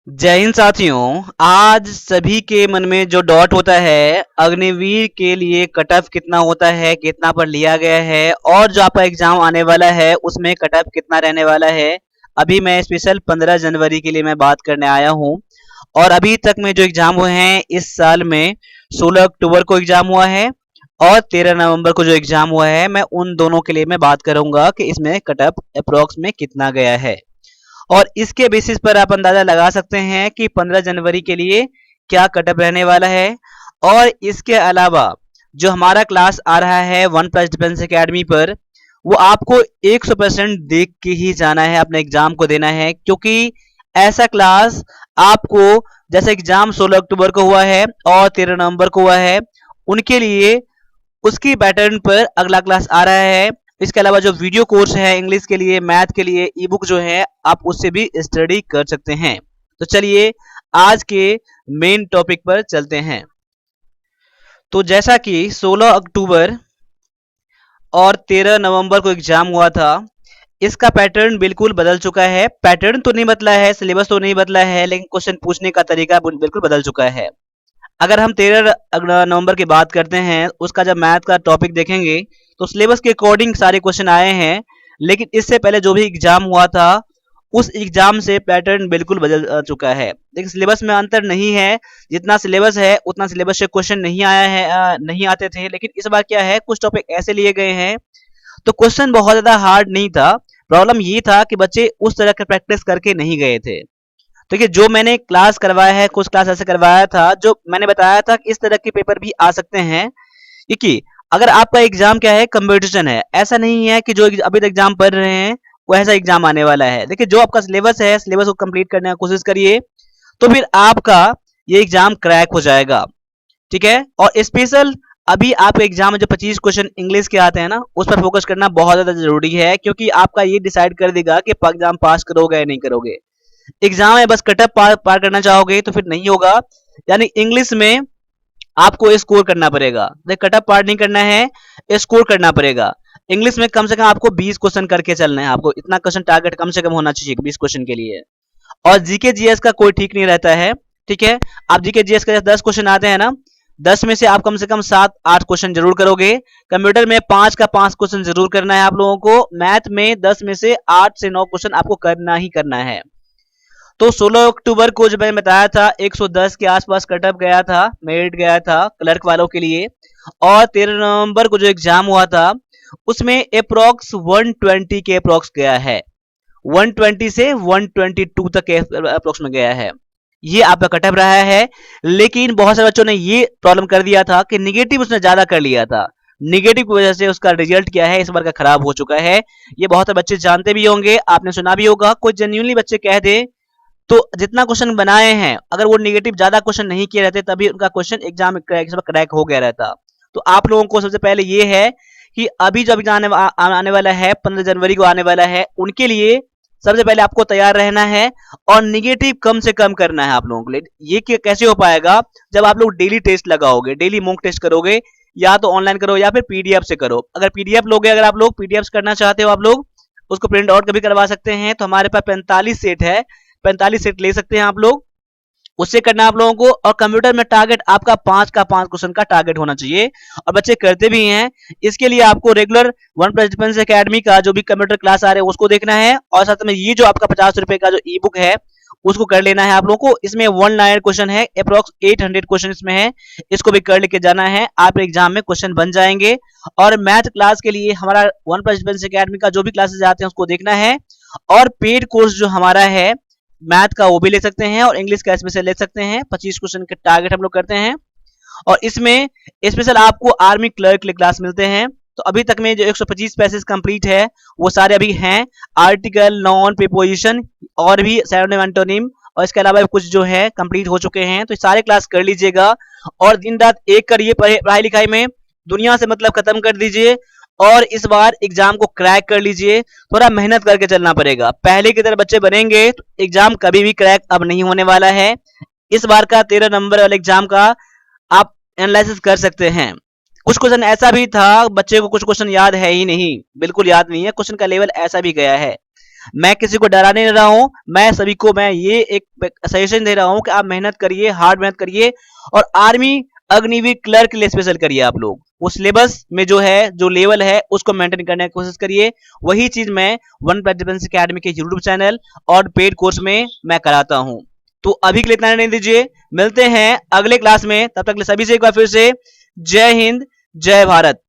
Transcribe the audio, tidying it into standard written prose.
जय हिंद साथियों। आज सभी के मन में जो डॉट होता है अग्निवीर के लिए कट ऑफ कितना होता है, कितना पर लिया गया है और जो आपका एग्जाम आने वाला है उसमें कट ऑफ कितना रहने वाला है। अभी मैं स्पेशल 15 जनवरी के लिए मैं बात करने आया हूं और अभी तक में जो एग्जाम हुए हैं इस साल में 16 अक्टूबर को एग्जाम हुआ है और 13 नवंबर को जो एग्जाम हुआ है मैं उन दोनों के लिए मैं बात करूंगा कि इसमें कट ऑफ अप्रोक्स में कितना गया है और इसके बेसिस पर आप अंदाजा लगा सकते हैं कि 15 जनवरी के लिए क्या कटअप रहने वाला है। और इसके अलावा जो हमारा क्लास आ रहा है वन प्लस डिफेंस एकेडमी पर, वो आपको 100% देख के ही जाना है, अपने एग्जाम को देना है, क्योंकि ऐसा क्लास आपको, जैसे एग्जाम 16 अक्टूबर को हुआ है और 13 नवंबर को हुआ है, उनके लिए उसकी पैटर्न पर अगला क्लास आ रहा है। इसके अलावा जो वीडियो कोर्स है इंग्लिश के लिए, मैथ के लिए, ई बुक जो है आप उससे भी स्टडी कर सकते हैं। तो चलिए आज के मेन टॉपिक पर चलते हैं। तो जैसा कि 16 अक्टूबर और 13 नवंबर को एग्जाम हुआ था, इसका पैटर्न बिल्कुल बदल चुका है। पैटर्न तो नहीं बदला है, सिलेबस तो नहीं बदला है, लेकिन क्वेश्चन पूछने का तरीका बिल्कुल बदल चुका है। अगर हम 13 नवंबर की बात करते हैं, उसका जब मैथ का टॉपिक देखेंगे तो सिलेबस के अकॉर्डिंग सारे क्वेश्चन आए हैं, लेकिन इससे पहले जो भी एग्जाम हुआ था उस एग्जाम से पैटर्न बिल्कुल बदल चुका है। लेकिन सिलेबस में अंतर नहीं है, जितना सिलेबस है उतना सिलेबस से क्वेश्चन नहीं आया है, नहीं आते थे। लेकिन इस बार क्या है, कुछ टॉपिक ऐसे लिए गए हैं तो क्वेश्चन बहुत ज्यादा हार्ड नहीं था। प्रॉब्लम ये था कि बच्चे उस तरह के प्रैक्टिस करके नहीं गए थे। देखिए, जो मैंने क्लास करवाया है, कुछ क्लास ऐसे करवाया था जो मैंने बताया था कि इस तरह के पेपर भी आ सकते हैं। क्योंकि अगर आपका एग्जाम क्या है, कंपटीशन है, ऐसा नहीं है कि जो अभी तक एग्जाम पढ़ रहे हैं वो ऐसा एग्जाम आने वाला है। देखिए, जो आपका सिलेबस है, सिलेबस को कंप्लीट करने की कोशिश करिए, तो फिर आपका ये एग्जाम क्रैक हो जाएगा। ठीक है। और स्पेशल अभी आपके एग्जाम में जो 25 क्वेश्चन इंग्लिश के आते हैं ना, उस पर फोकस करना बहुत ज्यादा जरूरी है, क्योंकि आपका ये डिसाइड कर देगा कि एग्जाम पास करोगे या नहीं करोगे। एग्जाम में बस कटअप पार करना चाहोगे तो फिर नहीं होगा। यानी इंग्लिश में आपको स्कोर करना पड़ेगा, कटअप पार नहीं करना है, स्कोर करना पड़ेगा। इंग्लिश में कम से कम आपको 20 क्वेश्चन करके चलना है, आपको इतना क्वेश्चन टारगेट कम से कम होना चाहिए 20 क्वेश्चन के लिए। और जीके जीएस का कोई ठीक नहीं रहता है। ठीक है। आप जीके जीएस का 10 क्वेश्चन आते हैं ना, 10 में से आप कम से कम 7-8 क्वेश्चन जरूर करोगे। कंप्यूटर में 5 का 5 क्वेश्चन जरूर करना है आप लोगों को। मैथ में 10 में से 8 से 9 क्वेश्चन आपको करना ही करना है। तो 16 अक्टूबर को जो मैंने बताया था 110 के आसपास कटअप गया था, मेरिट गया था क्लर्क वालों के लिए। और 13 नवंबर को जो एग्जाम हुआ था उसमें अप्रोक्स 120 के अप्रोक्स गया है। 120 से 122 तक के अप्रोक्स में गया है। ये आपका कटअप रहा है। लेकिन बहुत सारे बच्चों ने ये प्रॉब्लम कर दिया था कि निगेटिव उसने ज्यादा कर लिया था। निगेटिव की वजह से उसका रिजल्ट क्या है, इस बार का खराब हो चुका है। ये बहुत सारे बच्चे जानते भी होंगे, आपने सुना भी होगा। कोई जेन्युइनली बच्चे कह दे तो जितना क्वेश्चन बनाए हैं, अगर वो निगेटिव ज्यादा क्वेश्चन नहीं किए रहते तभी उनका क्वेश्चन एग्जाम में क्रैक हो गया रहता। तो आप लोगों को सबसे पहले ये है कि अभी जो एग्जाम आने वाला है, 15 जनवरी को आने वाला है, उनके लिए सबसे पहले आपको तैयार रहना है और निगेटिव कम से कम करना है आप लोगों के लिए। ये कैसे हो पाएगा, जब आप लोग डेली टेस्ट लगाओगे, डेली मॉक टेस्ट करोगे, या तो ऑनलाइन करो या फिर पीडीएफ से करो। अगर पीडीएफ लोगे, अगर आप लोग पीडीएफ करना चाहते हो, आप लोग उसको प्रिंट आउट कभी करवा सकते हैं। तो हमारे पास 45 सेट है, 45 सेट ले सकते हैं आप लोग, उससे करना आप लोगों को। और कंप्यूटर में टारगेट आपका 5 का 5 क्वेश्चन का टारगेट होना चाहिए, और बच्चे करते भी हैं। इसके लिए आपको regular one plus defence academy का जो भी कंप्यूटर क्लास आ रहे हैं उसको देखना है, और साथ में ये जो आपका 50 रुपए का जो ई बुक है उसको कर लेना है आप लोगों को। इसमें 1 लाइन क्वेश्चन है, अप्रोक्स 800 क्वेश्चन इसमें है, इसको भी कर लेके जाना है, आप एग्जाम में क्वेश्चन बन जाएंगे। और मैथ क्लास के लिए हमारा वन प्लस डिफेंस एकेडमी का जो भी क्लासेस आते हैं उसको देखना है। और पेड कोर्स जो हमारा है मैथ का, वो भी ले सकते हैं, और इंग्लिश का स्पेशल ले सकते हैं। 25 क्वेश्चन के टारगेट हम लोग करते हैं, और इसमें स्पेशल आपको आर्मी क्लर्क के क्लास मिलते हैं। तो अभी तक में जो 125 पैसेज कंप्लीट है वो सारे अभी हैं, आर्टिकल, नॉन, प्रीपोजिशन और भी सिनोनिम, एंटोनिम, और इसके अलावा कुछ जो है कंप्लीट हो चुके हैं। तो सारे क्लास कर लीजिएगा और दिन रात एक करिए पढ़ाई लिखाई में, दुनिया से मतलब खत्म कर दीजिए, और इस बार एग्जाम को क्रैक कर लीजिए। थोड़ा मेहनत करके चलना पड़ेगा, पहले की तरह बच्चे बनेंगे तो एग्जाम कभी भी क्रैक अब नहीं होने वाला है। इस बार का 13 नंबर वाले एग्जाम का आप एनालिसिस कर सकते हैं। कुछ क्वेश्चन ऐसा भी था बच्चे को कुछ क्वेश्चन याद है ही नहीं, बिल्कुल याद नहीं है, क्वेश्चन का लेवल ऐसा भी गया है। मैं किसी को डरा नहीं रहा हूँ, मैं सभी को मैं ये एक सजेशन दे रहा हूँ कि आप मेहनत करिए, हार्ड मेहनत करिए और आर्मी अग्निवीर क्लर्क के लिए स्पेशल करिए। आप लोग वो सिलेबस में जो है, जो लेवल है, उसको मेंटेन करने की कोशिश करिए। वही चीज मैं वन प्लस डिफेंस अकेडमी के यूट्यूब चैनल और पेड कोर्स में मैं कराता हूँ। तो अभी के लिए इतना नहीं दीजिए, मिलते हैं अगले क्लास में। तब तक के लिए सभी से एक बार फिर से जय हिंद, जय भारत।